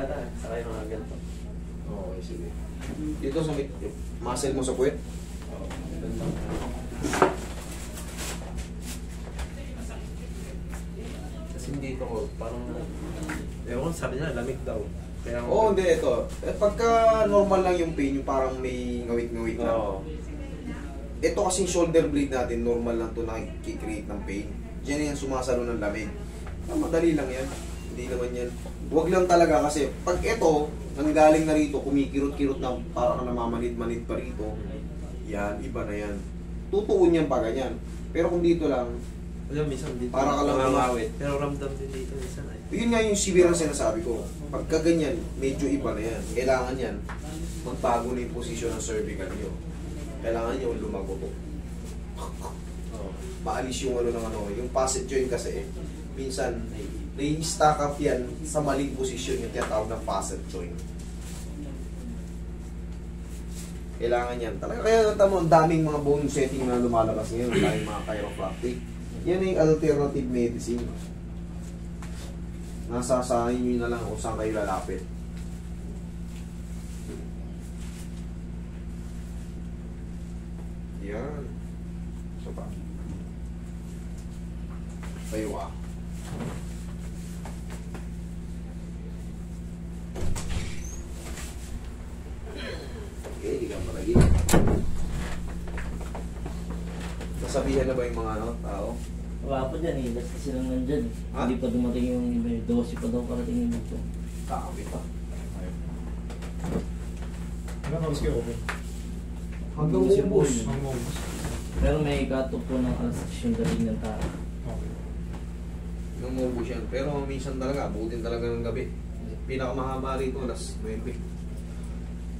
ata. Sakay mga ganito. Okay, sige. Dito sa muscle mo sa puwet. Oo. Ganito. Kasi dito ko, parang... Ewan ko, sabi nila, lamig daw. Kaya Oo, hindi, ito. Pagka normal lang yung pain, yung parang may ngawit-ngawit lang. Oo. Ito kasing shoulder blade natin, normal lang to nakikreate ng pain. Diyan yan sumasalo ng lamig. Madali lang yan. Hindi naman yan. Huwag lang talaga kasi pag ito, nanggaling na rito, kumikirot-kirot na parang namamanid-manid pa rito, yan, iba na yan. Tutuon yan pa ganyan. Pero kung dito lang, Alam, minsan dito. para ka lang mamawit. Pero ramdam din dito minsan ay. yun nga yung severe ang sinasabi ko. Pagka ganyan, medyo iba na yan. Kailangan yan, magbago na yung posisyon ng cervical nyo. Kailangan nyo lumago to. Maalis yung yung facet joint kasi, minsan, nai-stack up yan sa maling posisyon yung tinatawag ng facet joint. Kailangan yan. Talaga kaya tamo, ang daming mga bone setting na lumalabas ngayon, ang daming mga chiropractic. Yan yung alternative medicine. Nasa sa inyo na lang kung saan kayo lalapit. Yan. So pa. Tayo ah. Okay, di ka palagi. Nasabihan na ba yung mga tao? Wala pa dyan eh, basta silang nandyan. Ha? Hindi pa dumating yung iba, 12 pa daw parating yung dito. Kakabi pa. Ilan oras kayo open? Hanggang ubos. Hanggang ubos. Pero may cut-off po ng alas 6 yung dating ng tao. Okay. Nung ubos yan. Pero minsan talaga, abutin talaga ng gabi. Pinakamahaba rito, alas 9.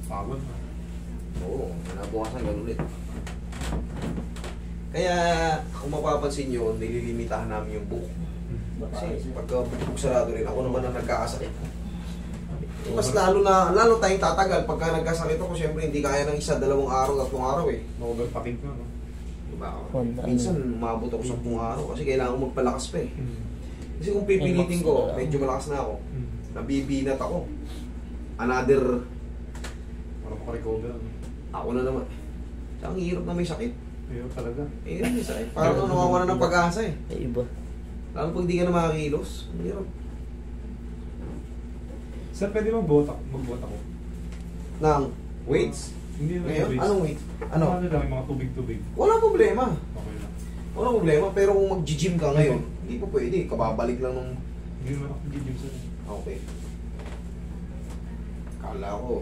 Pagod na. Oo, nabukasan ganun ulit. Kaya, kung mapapansin nyo, nililimitahan namin yung book. Kasi pagka sarado rin, ako naman ang nagkakasakit. Mas lalo tayong tatagal. Pagka nagkasakit ako, syempre hindi kaya ng 1, 2 araw, 3 araw eh. Overpacking ka, no? Diba? Minsan, umabot ako 10 araw kasi kailangan ko magpalakas pa eh. Kasi kung pipilitin ko, medyo malakas na ako. Nabibinat ako. Another, Para makarecover. ako na naman. Ang hirap na may sakit. Ayun talaga. May sakit. Parang nawawala ng pag-asa eh. Ay, iba. Lalo pag di ka na makakilos. Ang hirap. Sir, pwede mag-botak ako? Ng weights. Hindi na Ngayon, weights. anong weight? Ano? Ano lang, yung mga tubig-tubig. Wala problema. Okay lang. Wala problema. Pero kung mag-gym ka ngayon, hindi pa pwede. Kababalik lang nung... Hindi naman ako nag-gym sir. Okay. Kala ko.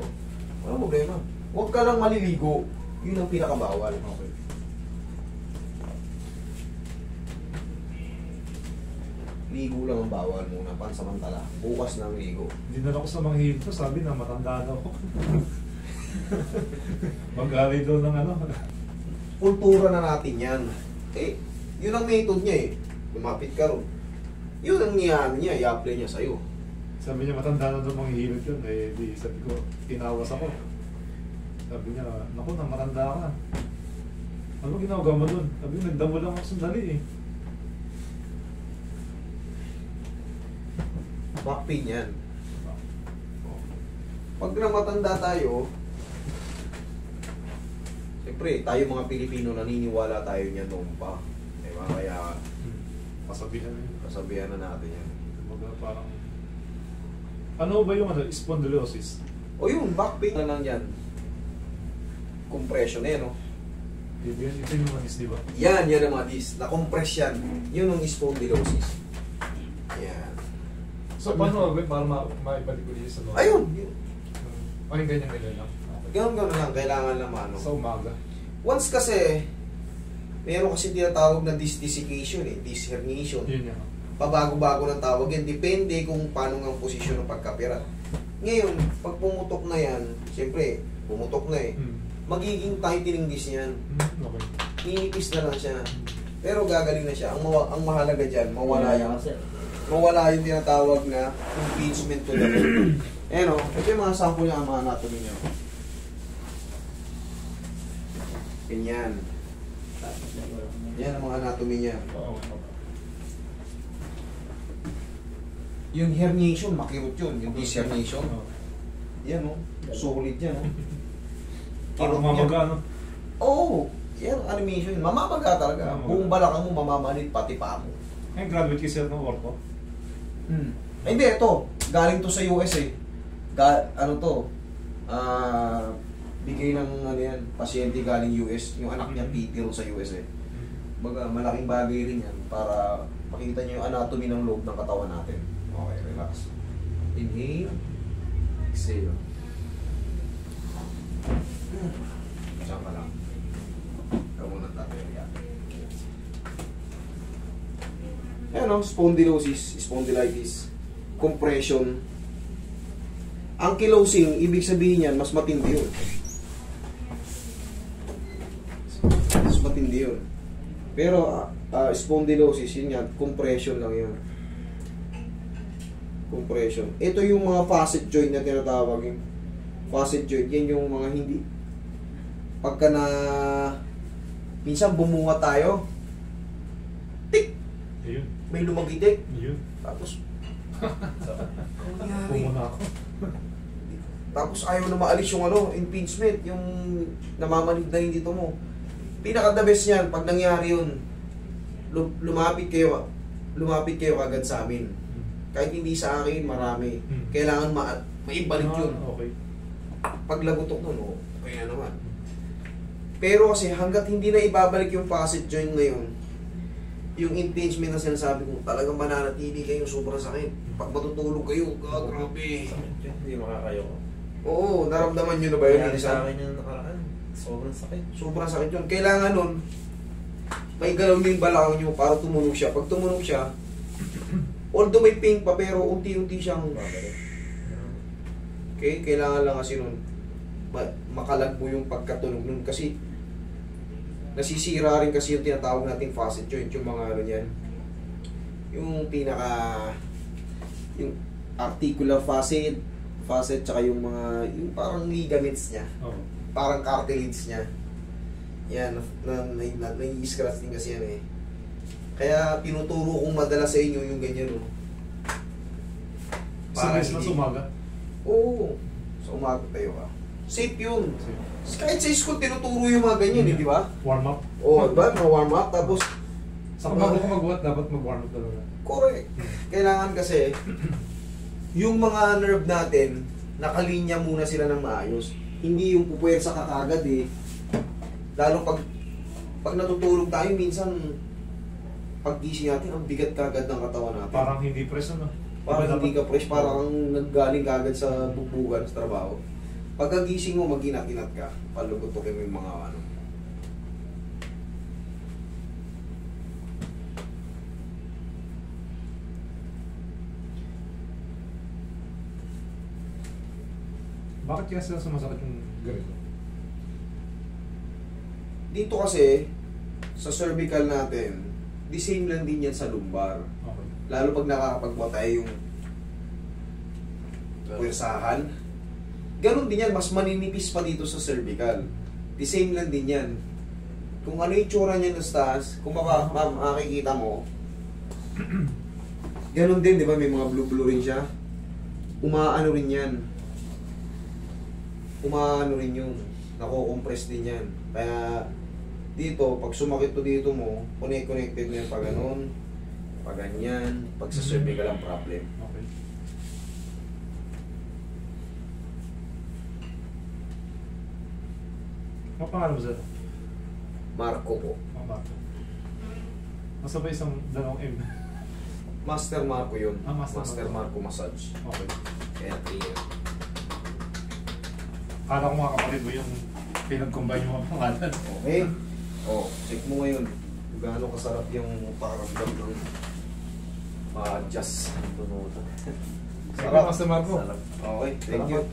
Wala problema. Huwag ka lang maliligo. Yun ang pinakabawal. Okay. Ligo lang ang bawal muna. Pansamantala. Bukas na ang ligo. Hindi na ako sa mga heal ko, sabi na matanda daw ako. Mag-aray daw ng ano. Kultura na natin yan. Eh, yun ang method niya eh. Lumapit ka ron. Yun ang niya, i-apply niya sa'yo. Sabi niya matanda na daw mga hilot yun. Eh, di, sabi ko, tinawas ako. Sabi niya, naku na, matanda ka. Ano ginagawa mo dun? Sabi niya, nagdamo lang ako sandali eh. Back pain yan. Pag na matanda tayo, siyempre, tayo mga Pilipino, naniniwala tayo niyan noon pa. Diba? Kaya, Pasabihan yun. kasabihan na natin yan. Kumbaga parang... Ano ba yung ano, spondylosis? O yun, back pain na lang yan. Compression eh, no? Ito yung mga di ba? Yan ang mga disc. Na-compress yan. Yun ang spondylosis. Yan. So, paano gawin para maibalik ko dito sa loob? Ayun! Ay, ganyan lang. Okay. Ganun lang, kailangan lang ano. Sa umaga. Once kasi, meron kasi tinatawag na disc desiccation eh, disc herniation. Yun yan. Pabago-bago ng tawag yan. Depende kung paano ang posisyon ng pagkapira. Ngayon, pag pumutok na yan, siyempre, pumutok na eh. Magiging tightening disc yan. Okay. Ninipis na lang siya. Pero gagaling na siya. Ang mahalaga dyan, mawala Kaya yung, kasi, mawala yung tinatawag na impingement to the bone. Ayan o, ito yung mga sample niya, ang mga anatomy niya. Ganyan. Yan ang mga anatomy niya. Oo. Yung herniation, makirot yun. Yung disc herniation. Oo. Yan o. Solid yan o. Parang mamaga, no? Oo. Yan, animation. Mamamaga talaga. Mamamaga. Buong balakang mo, mamamanit pati pa mo. Ngayon, graduate kasi ng ortho. Ay, hindi, ito. Galing to sa US eh. Ano to? Bigay ng ano yan, pasyente galing US. Yung anak niya, PTL sa US eh. Baga, malaking bagay rin yan para makita niyo yung anatomy ng loob ng katawan natin. Okay, relax. Inhale. Exhale. Diyan ka lang. Ikaw muna tayo. Ayan o, spondylosis, spondylitis, compression. Ankylosing, ibig sabihin yan, mas matindi yun. Mas matindi yun. Pero, spondylosis, yun yan, compression lang yun. Compression. Ito yung mga facet joint na tinatawag. Yung facet joint, yan yung mga hindi. Pagka na, minsan bumunga tayo, tik! Ayun. May lumagitik. Ayun. Tapos, Pumuna ako. tapos ayaw na maalis yung ano, impingement, yung namamanid na yung dito mo. Pinaka-the best yan, pag nangyari yun, lumapit kayo kagad sa amin. Kahit hindi sa akin, marami. Kailangan maibalik yun. Okay. Pag lagutok nun, okay na naman. Pero kasi hanggat hindi na ibabalik yung facet joint ngayon, yung impingement na sinasabi ko, talagang mananatili kayo sobrang sakit. Pag matutulog kayo, grabe. Hindi makakayo ko. Oo, naramdaman nyo na ba yun? Kaya sa akin yung nakaraan. Sobrang sakit. Sobrang sakit yun. Kailangan nun, may galaw nyo yung balakang nyo para tumunog siya. Pag tumunog siya, although may pain pa, pero unti-unti siyang babalik. Okay? Kailangan lang kasi nun, makalag mo yung pagkatunog nun. Kasi, nasisira rin kasi yung tinatawag nating facet joint, yung mga ano yan. Yung yung articular facet, tsaka yung mga, yung parang ligaments niya. Oo. Parang cartilage niya. Yan, nai-scratch din kasi yan eh. Kaya tinuturo kong madalas sa inyo yung ganyan, no? Sabes na sumaga. Oo. Sa umaga tayo ka. Safe yun. Kahit sa school, tinuturo yung mga ganyan, di ba? Warm up. Oo, diba? Warm up, tapos Sa bago ko mag-what, dapat mag-warm up talaga. correct. Kailangan kasi, yung mga nerve natin, nakalinya muna sila ng maayos. Hindi yung pupuwersa ka kagad eh. Lalo pag natutulog tayo, minsan, paggising natin, ang bigat kagad ng katawan natin. Parang hindi press, ano? Parang hindi ka fresh, parang naggaling kagad sa bugbugan sa trabaho. Pagkagising mo, mag-inat-inat ka. Palugutokin mo yung mga ano. Bakit kaya sila sumasakit yung ganito? Dito kasi, sa cervical natin, the same lang din yan sa lumbar. Okay. Lalo pag nakakapagbuha tayo yung pwersahan. Ganon din yan, mas maninipis pa dito sa cervical. The same lang din yan. Kung ano yung tsura niya ng stance, kung makikita mo, ganon din, di ba? May mga blue-blue rin siya. Umaano rin yan. Umaano rin yun. Nako-compress din yan. Kaya, dito, pag sumakit to dito mo, connected na yan pa ganon, pa ganyan, pag sa cervical ang problem. Okay. Ano pangalan mo sir? Marco po. Mama. Nasa ba isang dalawang M? Master Marco yun. Ah, Master Marco Massage. Okay. Kaya clear. Kala ko mga kapatid mo yung pinag-combine yung mga pangalan. Okay? Check mo ngayon. Gaano kasarap yung pakiramdam ng ma-adjust. Tunutan. Sarap, Master Marco. Sarap. Okay, thank you.